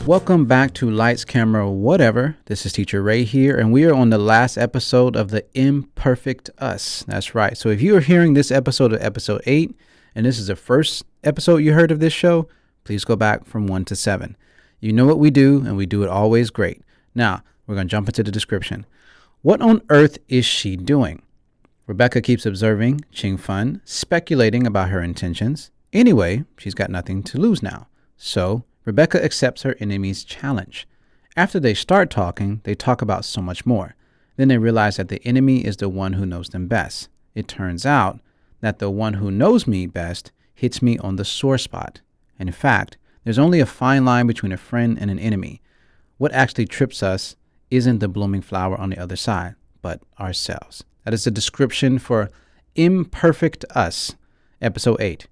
Welcome back to Lights, Camera, Whatever. This is Teacher Ray here, and we are on the last episode of the Imperfect Us. That's right. So if you are hearing this episode of episode 8, and this is the first episode you heard of this show, please go back from 1 to 7. You know what we do, and we do it always great. Now, we're going to jump into the description. What on earth is she doing? Rebecca keeps observing Qing Fen, speculating about her intentions. Anyway, she's got nothing to lose now. So, Rebecca accepts her enemy's challenge. After they start talking, they talk about so much more. Then they realize that the enemy is the one who knows them best. It turns out that the one who knows me best hits me on the sore spot. And in fact, there's only a fine line between a friend and an enemy. What actually trips us isn't the blooming flower on the other side, but ourselves. That is the description for Imperfect Us, episode 8.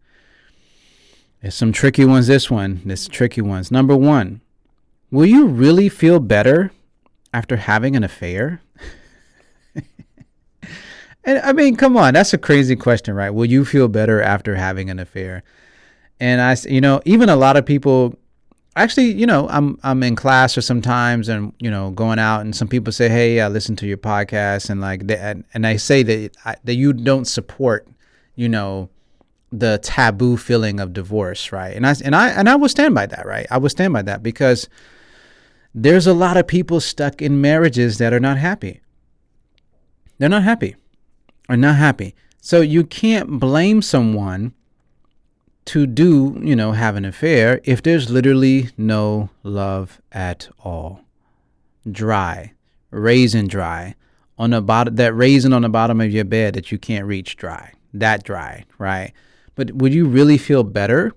There's some tricky ones, this tricky ones. Number 1, will you really feel better after having an affair? And I mean, come on, that's a crazy question, right? Will you feel better after having an affair? And even a lot of people, actually, I'm in class or sometimes and, going out and some people say, hey, I listen to your podcast and I say that you don't support, the taboo feeling of divorce, right? And I will stand by that, right? I will stand by that because there's a lot of people stuck in marriages that are not happy. They're not happy. Are not happy. So you can't blame someone to have an affair if there's literally no love at all. Dry, raisin dry, on the bottom, that raisin on the bottom of your bed that you can't reach, dry, that dry, right? But would you really feel better?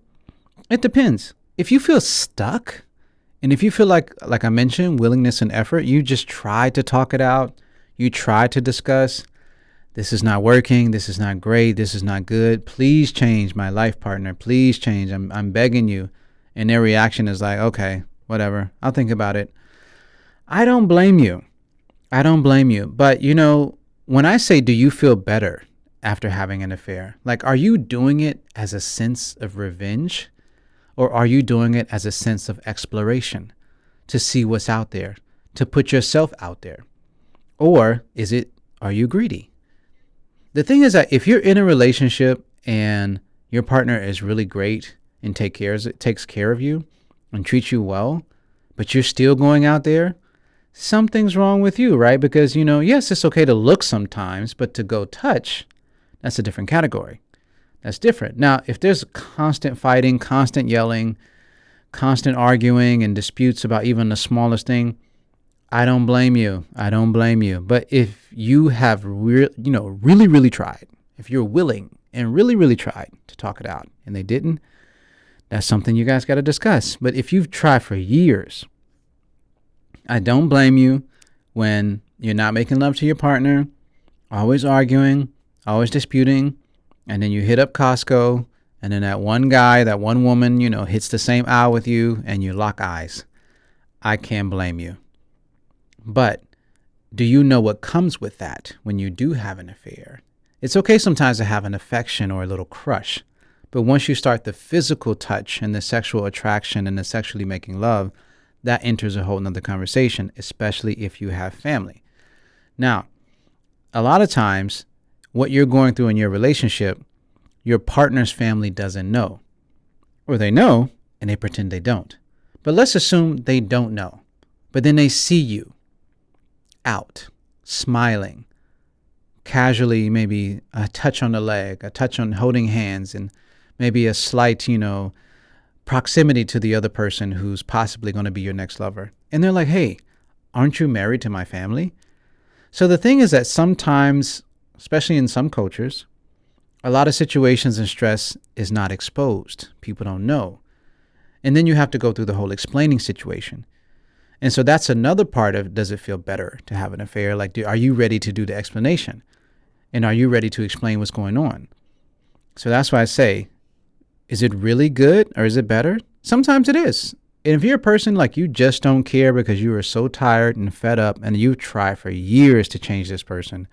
It depends. If you feel stuck, and if you feel like I mentioned, willingness and effort, you just try to talk it out, you try to discuss, this is not working. This is not great. This is not good. Please change, my life partner. Please change. I'm begging you. And their reaction is like, okay, whatever. I'll think about it. I don't blame you. But, when I say, do you feel better after having an affair? Like, are you doing it as a sense of revenge? Or are you doing it as a sense of exploration to see what's out there, to put yourself out there? Or are you greedy? The thing is that if you're in a relationship and your partner is really great and takes care of you and treats you well, but you're still going out there, something's wrong with you, right? Because, yes, it's okay to look sometimes, but to go touch, that's a different category. That's different. Now, if there's constant fighting, constant yelling, constant arguing and disputes about even the smallest thing, I don't blame you. But if you have really, really tried, if you're willing and really, really tried to talk it out and they didn't, that's something you guys got to discuss. But if you've tried for years, I don't blame you when you're not making love to your partner, always arguing, always disputing, and then you hit up Costco and then that one guy, that one woman, hits the same aisle with you and you lock eyes. I can't blame you. But do you know what comes with that when you do have an affair? It's okay sometimes to have an affection or a little crush. But once you start the physical touch and the sexual attraction and the sexually making love, that enters a whole nother conversation, especially if you have family. Now, a lot of times, what you're going through in your relationship, your partner's family doesn't know. Or they know, and they pretend they don't. But let's assume they don't know. But then they see you out, smiling, casually, maybe a touch on the leg, a touch on holding hands, and maybe a slight, proximity to the other person who's possibly going to be your next lover. And they're like, hey, aren't you married to my family? So the thing is that sometimes, especially in some cultures, a lot of situations and stress is not exposed. People don't know. And then you have to go through the whole explaining situation. And so that's another part of, does it feel better to have an affair? Like, are you ready to do the explanation? And are you ready to explain what's going on? So that's why I say, is it really good or is it better? Sometimes it is. And if you're a person like you just don't care because you are so tired and fed up and you try for years to change this person,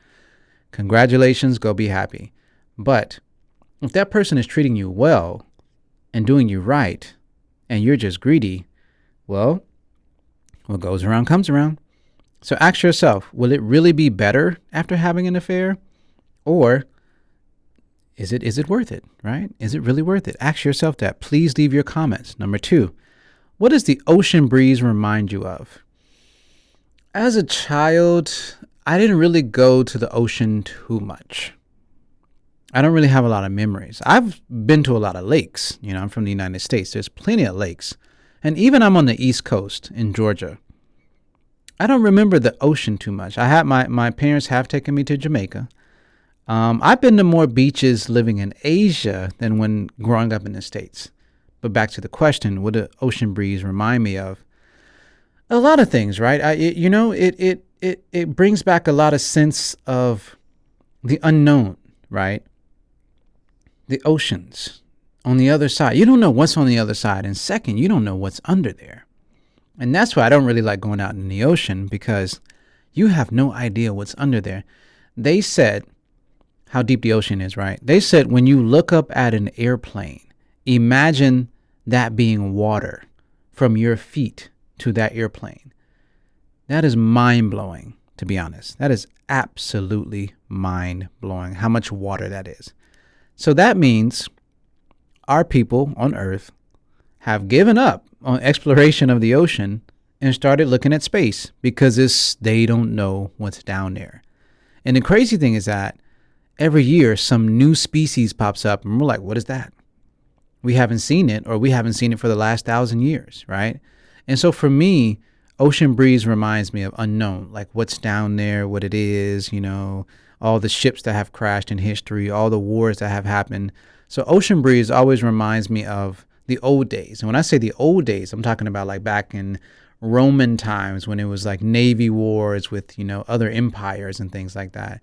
congratulations, go be happy. But if that person is treating you well and doing you right and you're just greedy, well, What goes around comes around. So ask yourself, will it really be better after having an affair? Or is it worth it, right? Is it really worth it? Ask yourself that. Please leave your comments. Number 2, what does the ocean breeze remind you of? As a child, I didn't really go to the ocean too much. I don't really have a lot of memories. I've been to a lot of lakes. I'm from the United States. There's plenty of lakes. And even I'm on the East Coast in Georgia. I don't remember the ocean too much. I had my parents have taken me to Jamaica. I've been to more beaches living in Asia than when growing up in the States. But back to the question, what does ocean breeze remind me of? A lot of things, right? It brings back a lot of sense of the unknown, right? The oceans on the other side. You don't know what's on the other side. And second, you don't know what's under there. And that's why I don't really like going out in the ocean, because you have no idea what's under there. They said how deep the ocean is, right? They said when you look up at an airplane, imagine that being water from your feet to that airplane. That is mind-blowing, to be honest. That is absolutely mind-blowing how much water that is. So that means our people on Earth have given up on exploration of the ocean and started looking at space because they don't know what's down there. And the crazy thing is that every year some new species pops up and we're like, what is that? We haven't seen it, or we haven't seen it for the last 1,000 years, right? And so for me, ocean breeze reminds me of unknown, like what's down there, what it is, all the ships that have crashed in history, all the wars that have happened. So ocean breeze always reminds me of the old days. And when I say the old days, I'm talking about like back in Roman times when it was like navy wars with, other empires and things like that.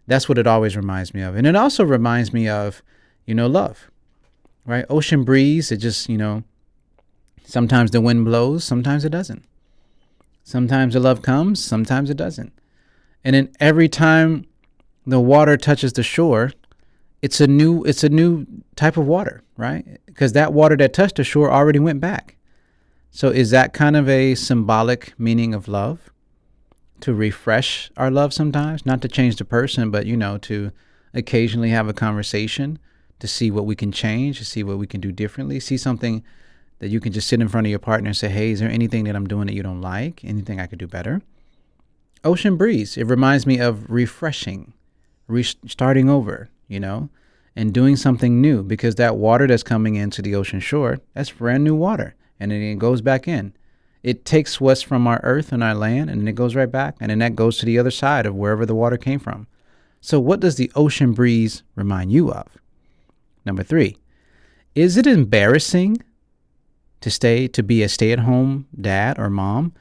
That's what it always reminds me of. And it also reminds me of, love, right? Ocean breeze, it just, sometimes the wind blows, sometimes it doesn't. Sometimes the love comes, sometimes it doesn't. And then every time the water touches the shore, it's a new type of water, right? Because that water that touched the shore already went back. So is that kind of a symbolic meaning of love? To refresh our love sometimes, not to change the person, but, to occasionally have a conversation, to see what we can change, to see what we can do differently, see something that you can just sit in front of your partner and say, hey, is there anything that I'm doing that you don't like? Anything I could do better? Ocean breeze, it reminds me of refreshing, starting over, and doing something new, because that water that's coming into the ocean shore, that's brand new water. And then it goes back in. It takes what's from our earth and our land, and then it goes right back. And then that goes to the other side of wherever the water came from. So what does the ocean breeze remind you of? Number 3, is it embarrassing to be a stay-at-home dad or mom?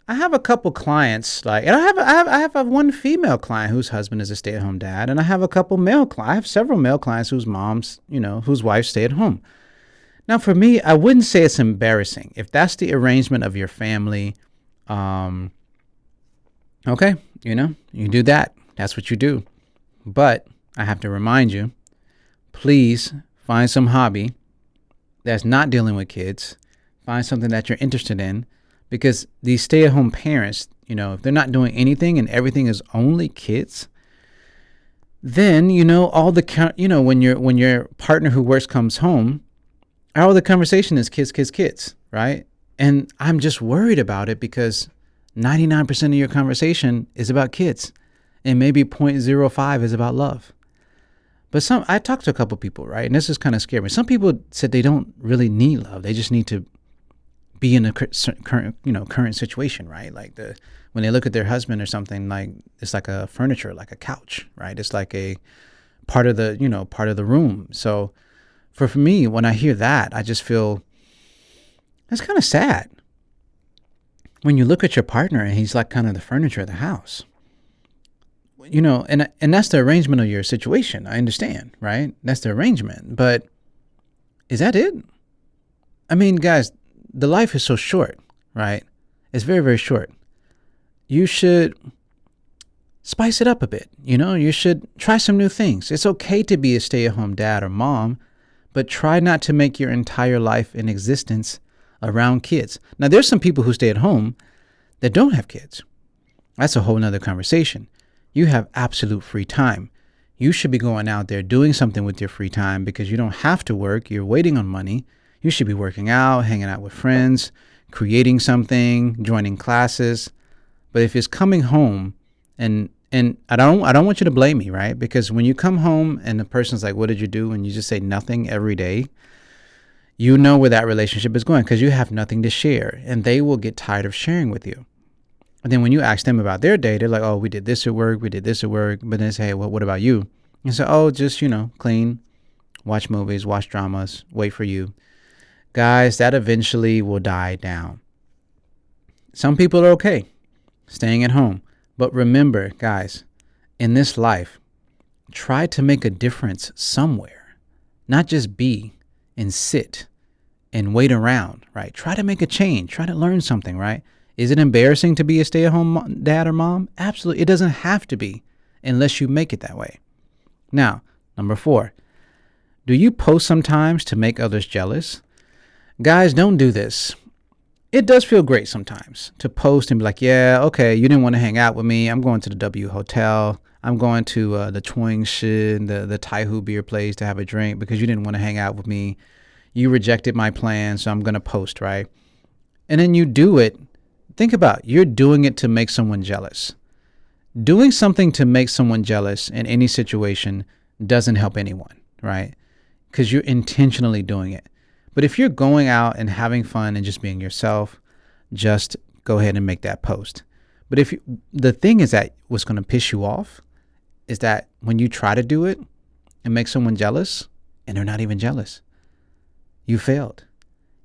I have a couple clients, and I have one female client whose husband is a stay-at-home dad, and I have a couple male clients. I have several male clients whose moms, whose wives stay at home. Now, for me, I wouldn't say it's embarrassing. If that's the arrangement of your family, okay, you do that. That's what you do. But I have to remind you, please find some hobby that's not dealing with kids. Find something that you're interested in, because these stay-at-home parents, if they're not doing anything and everything is only kids, then, when your partner who works comes home, all the conversation is kids, right? And I'm just worried about it because 99% of your conversation is about kids and maybe 0.05 is about love. But I talked to a couple people, right? And this is kind of scary. Some people said they don't really need love. They just need to be in a current situation, right? Like when they look at their husband or something, like it's like a furniture, like a couch, right? It's like a part of the room. So for me, when I hear that, I just feel that's kind of sad. When you look at your partner and he's like kind of the furniture of the house, and that's the arrangement of your situation. I understand, right? That's the arrangement. But is that it? I mean, guys, the life is so short, right? It's very, very short. You should spice it up a bit. You should try some new things. It's okay to be a stay-at-home dad or mom, but try not to make your entire life and existence around kids. Now, there's some people who stay at home that don't have kids. That's a whole nother conversation. You have absolute free time. You should be going out there doing something with your free time because you don't have to work. You're waiting on money. You should be working out, hanging out with friends, creating something, joining classes. But if it's coming home and I don't want you to blame me, right? Because when you come home and the person's like, what did you do? And you just say nothing every day, you know where that relationship is going because you have nothing to share and they will get tired of sharing with you. And then when you ask them about their day, they're like, oh, we did this at work. We did this at work. But then they say, hey, well, what about you? And say, oh, just, clean, watch movies, watch dramas, wait for you. Guys, that eventually will die down. Some people are okay staying at home. But remember, guys, in this life, try to make a difference somewhere, not just be and sit and wait around, right? Try to make a change. Try to learn something, right? Is it embarrassing to be a stay-at-home dad or mom? Absolutely. It doesn't have to be unless you make it that way. Now, number 4, do you post sometimes to make others jealous? Guys, don't do this. It does feel great sometimes to post and be like, yeah, okay, you didn't want to hang out with me. I'm going to the W Hotel. I'm going to the Qing Fen, the Taihu beer place to have a drink because you didn't want to hang out with me. You rejected my plan, so I'm going to post, right? And then you do it. Think about it. You're doing it to make someone jealous. Doing something to make someone jealous in any situation doesn't help anyone, right? Because you're intentionally doing it. But if you're going out and having fun and just being yourself, just go ahead and make that post. But the thing is that what's going to piss you off is that when you try to do it and make someone jealous and they're not even jealous, you failed.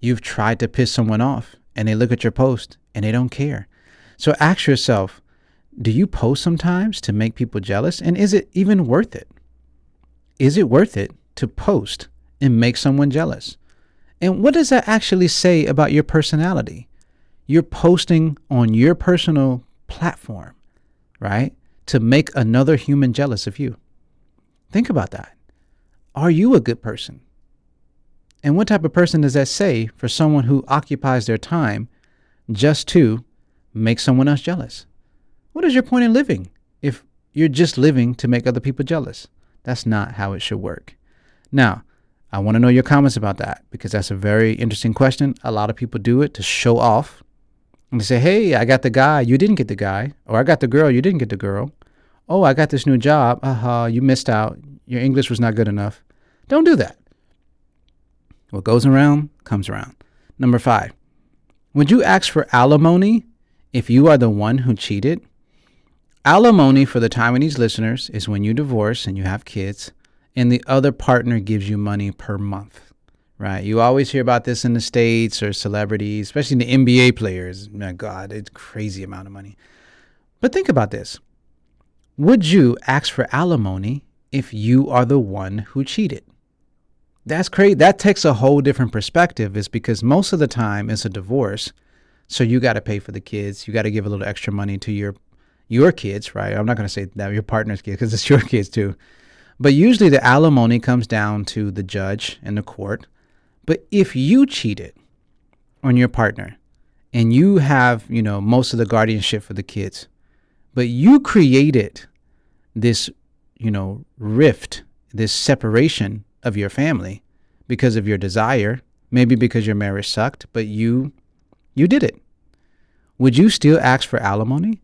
You've tried to piss someone off and they look at your post and they don't care. So ask yourself, do you post sometimes to make people jealous? And is it even worth it? Is it worth it to post and make someone jealous? And what does that actually say about your personality? You're posting on your personal platform, right? To make another human jealous of you. Think about that. Are you a good person? And what type of person does that say for someone who occupies their time just to make someone else jealous? What is your point in living if you're just living to make other people jealous? That's not how it should work. Now, I want to know your comments about that because that's a very interesting question. A lot of people do it to show off and they say, hey, I got the guy, you didn't get the guy. Or I got the girl, you didn't get the girl. Oh, I got this new job. You missed out. Your English was not good enough. Don't do that. What goes around comes around. Number 5, would you ask for alimony if you are the one who cheated? Alimony, for the Taiwanese listeners, is when you divorce and you have kids and the other partner gives you money per month, right? You always hear about this in the States or celebrities, especially the NBA players. My God, it's a crazy amount of money. But think about this. Would you ask for alimony if you are the one who cheated? That's crazy. That takes a whole different perspective. Is because most of the time it's a divorce. So you got to pay for the kids. You got to give a little extra money to your kids, right? I'm not going to say that your partner's kids because it's your kids too. But usually the alimony comes down to the judge and the court. But if you cheated on your partner and you have, most of the guardianship for the kids, but you created this, rift, this separation of your family because of your desire, maybe because your marriage sucked, but you did it. Would you still ask for alimony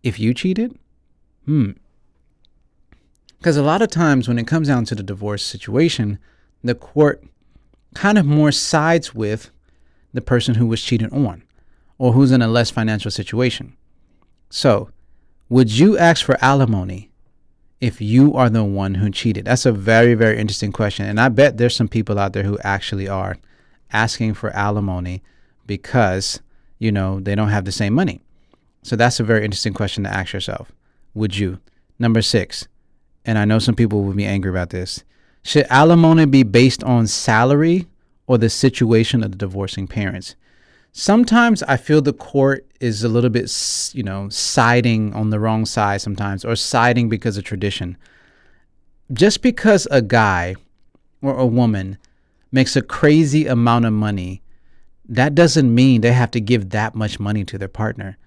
if you cheated? Because a lot of times when it comes down to the divorce situation, the court kind of more sides with the person who was cheated on or who's in a less financial situation. So would you ask for alimony if you are the one who cheated? That's a very, very interesting question. And I bet there's some people out there who actually are asking for alimony because, they don't have the same money. So that's a very interesting question to ask yourself. Would you? Number 6, and I know some people will be angry about this. Should alimony be based on salary or the situation of the divorcing parents? Sometimes I feel the court is a little bit, siding on the wrong side sometimes, or siding because of tradition. Just because a guy or a woman makes a crazy amount of money that doesn't mean they have to give that much money to their partner.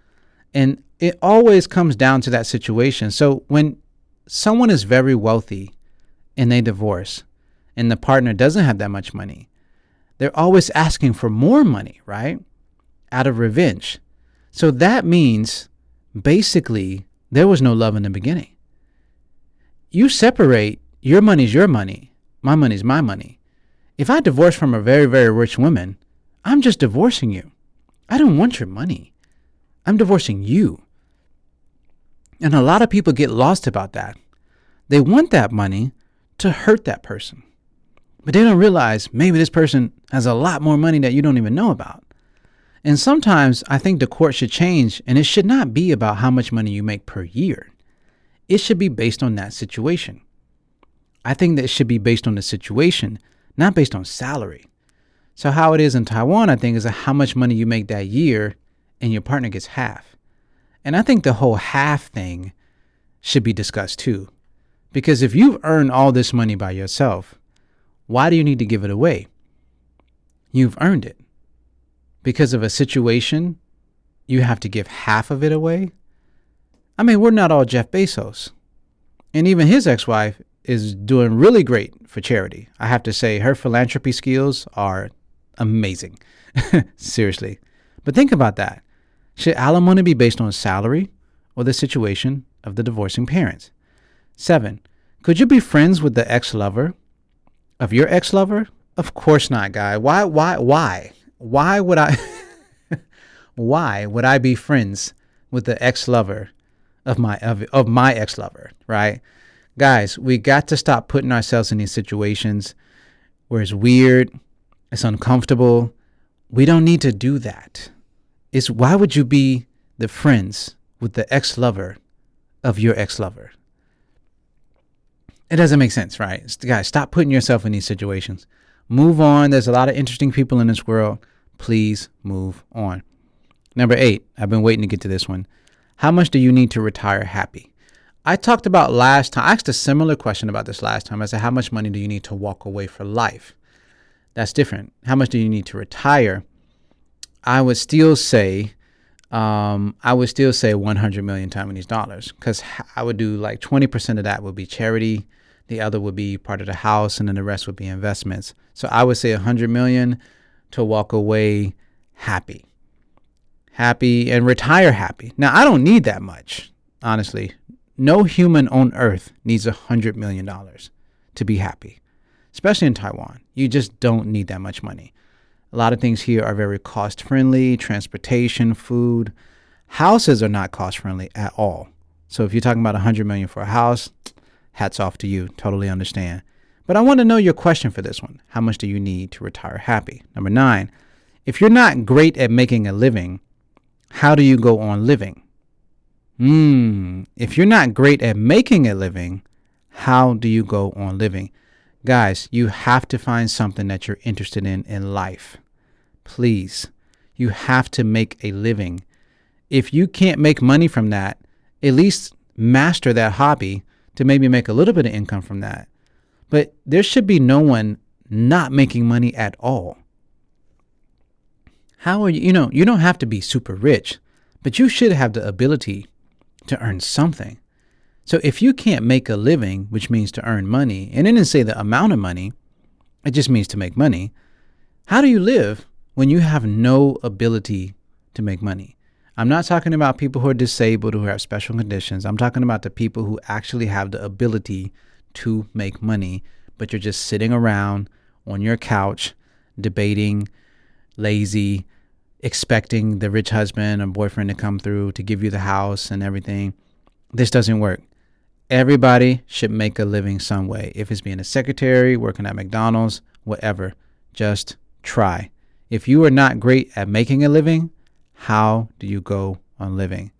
And it always comes down to that situation. So when someone is very wealthy and they divorce and the partner doesn't have that much money, they're always asking for more money, right? Out of revenge. So that means basically there was no love in the beginning. You separate, your money's your money, my money's my money. If I divorce from a very, very rich woman, I'm just divorcing you. I don't want your money. I'm divorcing you. And a lot of people get lost about that. They want that money to hurt that person. But they don't realize maybe this person has a lot more money that you don't even know about. And sometimes I think the court should change, and it should not be about how much money you make per year. It should be based on that situation. I think that it should be based on the situation, not based on salary. So how it is in Taiwan, I think, is how much money you make that year and your partner gets half. And I think the whole half thing should be discussed too. Because if you've earned all this money by yourself, why do you need to give it away? You've earned it. Because of a situation, you have to give half of it away? I mean, we're not all Jeff Bezos. And even his ex-wife is doing really great for charity. I have to say, her philanthropy skills are amazing. Seriously. But think about that. Should alimony be based on salary or the situation of the divorcing parents? 7, could you be friends with the ex-lover of your ex-lover? Of course not, guy. Why would I why would I be friends with the ex-lover of my ex-lover, right? Guys, we got to stop putting ourselves in these situations where it's weird, it's uncomfortable. We don't need to do that. It's why would you be the friends with the ex-lover of your ex-lover? It doesn't make sense, right? Guys, stop putting yourself in these situations. Move on. There's a lot of interesting people in this world. Please move on. Number 8, I've been waiting to get to this one. How much do you need to retire happy? I talked about last time, I asked a similar question about this last time. I said, how much money do you need to walk away for life? That's different. How much do you need to retire? I would still say 100 million Taiwanese dollars, because I would do like 20% of that would be charity. The other would be part of the house, and then the rest would be investments. So I would say 100 million to walk away happy and retire happy. Now, I don't need that much, honestly. No human on earth needs $100 million to be happy, especially in Taiwan. You just don't need that much money. A lot of things here are very cost friendly, transportation, food. Houses are not cost friendly at all. So if you're talking about 100 million for a house, hats off to you. Totally understand. But I want to know your question for this one. How much do you need to retire happy? Number 9, if you're not great at making a living, how do you go on living? If you're not great at making a living, how do you go on living? Guys, you have to find something that you're interested in life. Please, you have to make a living. If you can't make money from that, at least master that hobby to maybe make a little bit of income from that. But there should be no one not making money at all. How are you know, you don't have to be super rich, but you should have the ability to earn something. So if you can't make a living, which means to earn money, and it didn't say the amount of money, it just means to make money. How do you live when you have no ability to make money? I'm not talking about people who are disabled, who have special conditions. I'm talking about the people who actually have the ability to make money, but you're just sitting around on your couch, debating, lazy, expecting the rich husband or boyfriend to come through to give you the house and everything. This doesn't work. Everybody should make a living some way. If it's being a secretary, working at McDonald's, whatever, just try. If you are not great at making a living, how do you go on living?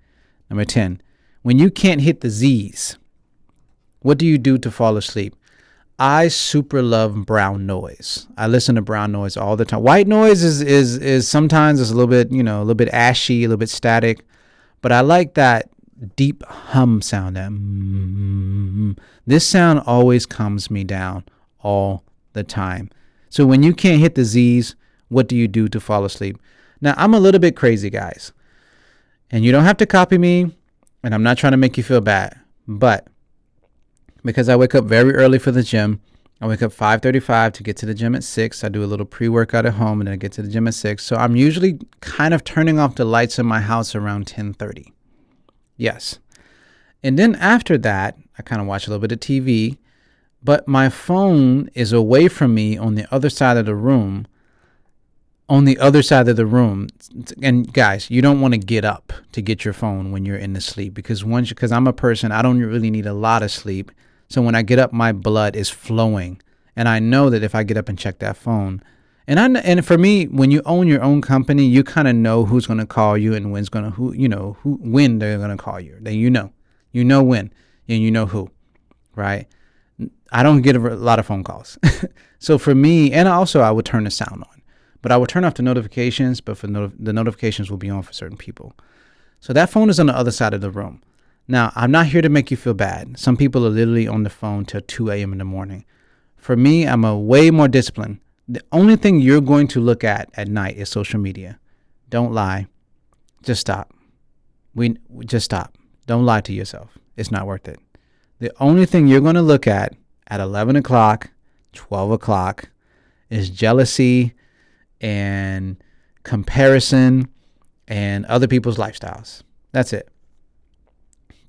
Number 10, when you can't hit the Z's, what do you do to fall asleep? I super love brown noise. I listen to brown noise all the time. White noise is sometimes it's a little bit, a little bit ashy, a little bit static, but I like that deep hum sound. This sound always calms me down all the time. So when you can't hit the Z's, What do you do to fall asleep? Now, I'm a little bit crazy, guys. And you don't have to copy me. And I'm not trying to make you feel bad. But because I wake up very early for the gym, I wake up 5:35 to get to the gym at 6. I do a little pre-workout at home and then I get to the gym at 6. So I'm usually kind of turning off the lights in my house around 10:30. Yes. And then after that, I kind of watch a little bit of TV, but my phone is away from me on the other side of the room. And guys, you don't want to get up to get your phone when you're in the sleep because I'm a person, I don't really need a lot of sleep. So when I get up, my blood is flowing. And I know that if I get up and check that phone, and for me, when you own your own company, you kind of know who's going to call you and when they're going to call you. Then you know when and you know who, right? I don't get a lot of phone calls. So for me, and also I would turn the sound on, but I would turn off the notifications, but the notifications will be on for certain people. So that phone is on the other side of the room. Now, I'm not here to make you feel bad. Some people are literally on the phone till 2 a.m. in the morning. For me, I'm a way more disciplined. The only thing you're going to look at night is social media. Don't lie. Just stop. Just stop. Don't lie to yourself. It's not worth it. The only thing you're going to look at 11 o'clock, 12 o'clock is jealousy and comparison and other people's lifestyles. That's it.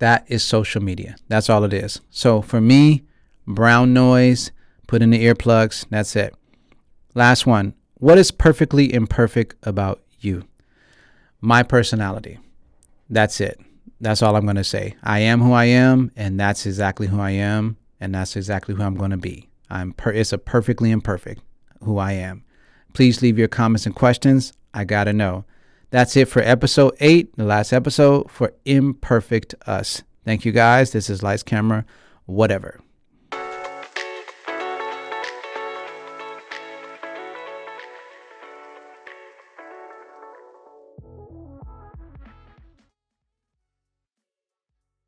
That is social media. That's all it is. So for me, brown noise, put in the earplugs. That's it. Last one. What is perfectly imperfect about you? My personality. That's it. That's all I'm going to say. I am who I am, and that's exactly who I am, and that's exactly who I'm going to be. It's a perfectly imperfect who I am. Please leave your comments and questions. I got to know. That's it for episode 8, the last episode for Imperfect Us. Thank you guys. This is Lights, Camera, Whatever.